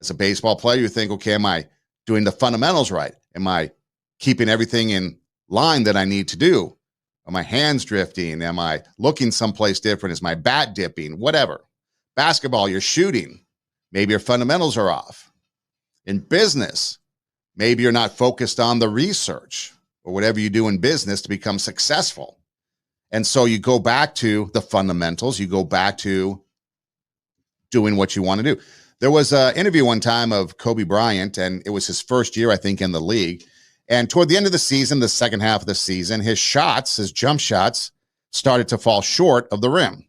As a baseball player, you think, okay, am I doing the fundamentals right? Am I keeping everything in line that I need to do? Are my hands drifting? Am I looking someplace different? Is my bat dipping? Whatever. Basketball, you're shooting. Maybe your fundamentals are off. In business, maybe you're not focused on the research or whatever you do in business to become successful. And so you go back to the fundamentals. You go back to doing what you want to do. There was an interview one time of Kobe Bryant, and it was his first year, I think, in the league. And toward the end of the season, the second half of the season, his shots, his jump shots, started to fall short of the rim.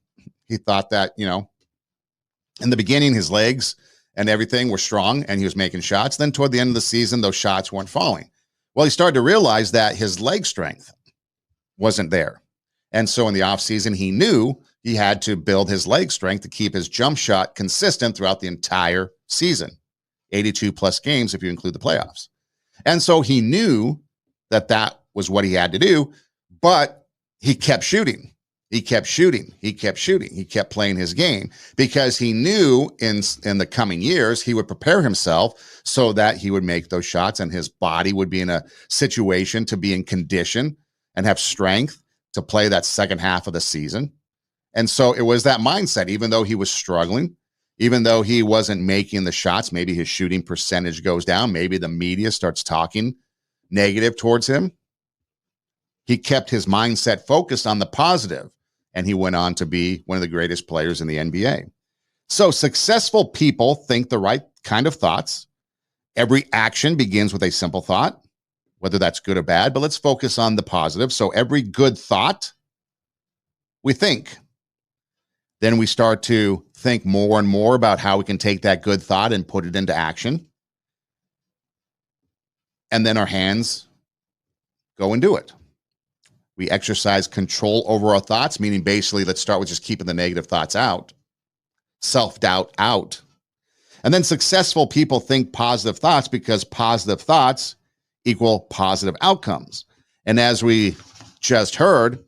He thought that, in the beginning, his legs and everything were strong, and he was making shots. Then toward the end of the season, those shots weren't falling. Well, he started to realize that his leg strength wasn't there. And so in the offseason, he knew he had to build his leg strength to keep his jump shot consistent throughout the entire season, 82 plus games if you include the playoffs. And so he knew that that was what he had to do, but he kept shooting. He kept shooting. He kept shooting. He kept playing his game because he knew in the coming years, he would prepare himself so that he would make those shots and his body would be in a situation to be in condition and have strength to play that second half of the season. And so it was that mindset, even though he was struggling, even though he wasn't making the shots, maybe his shooting percentage goes down. Maybe the media starts talking negative towards him. He kept his mindset focused on the positive, and he went on to be one of the greatest players in the NBA. So successful people think the right kind of thoughts. Every action begins with a simple thought, whether that's good or bad, but let's focus on the positive. So every good thought we think. Then we start to think more and more about how we can take that good thought and put it into action. And then our hands go and do it. We exercise control over our thoughts, meaning basically let's start with just keeping the negative thoughts out, self-doubt out. And then successful people think positive thoughts because positive thoughts equal positive outcomes. And as we just heard,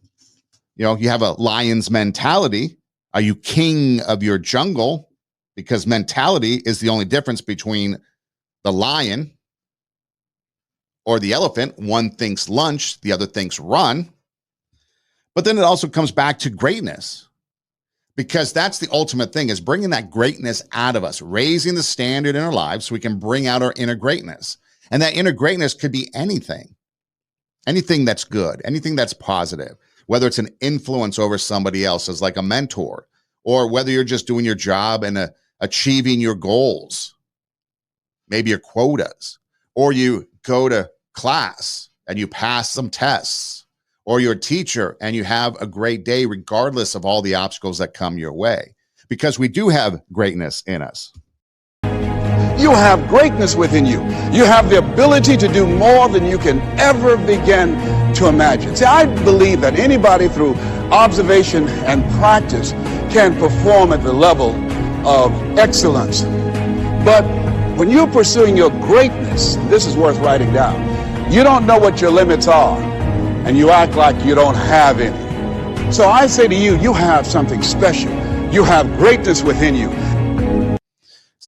you have a lion's mentality. Are you king of your jungle? Because mentality is the only difference between the lion or the elephant. One thinks lunch, the other thinks run. But then it also comes back to greatness, because that's the ultimate thing, is bringing that greatness out of us, raising the standard in our lives so we can bring out our inner greatness. And that inner greatness could be anything that's good, anything that's positive. Whether it's an influence over somebody else as like a mentor, or whether you're just doing your job and achieving your goals, maybe your quotas, or you go to class and you pass some tests, or you're a teacher and you have a great day regardless of all the obstacles that come your way, because we do have greatness in us. You have greatness within you. You have the ability to do more than you can ever begin to imagine. See, I believe that anybody through observation and practice can perform at the level of excellence. But when you're pursuing your greatness, this is worth writing down. You don't know what your limits are, and you act like you don't have any. So I say to you, you have something special. You have greatness within you.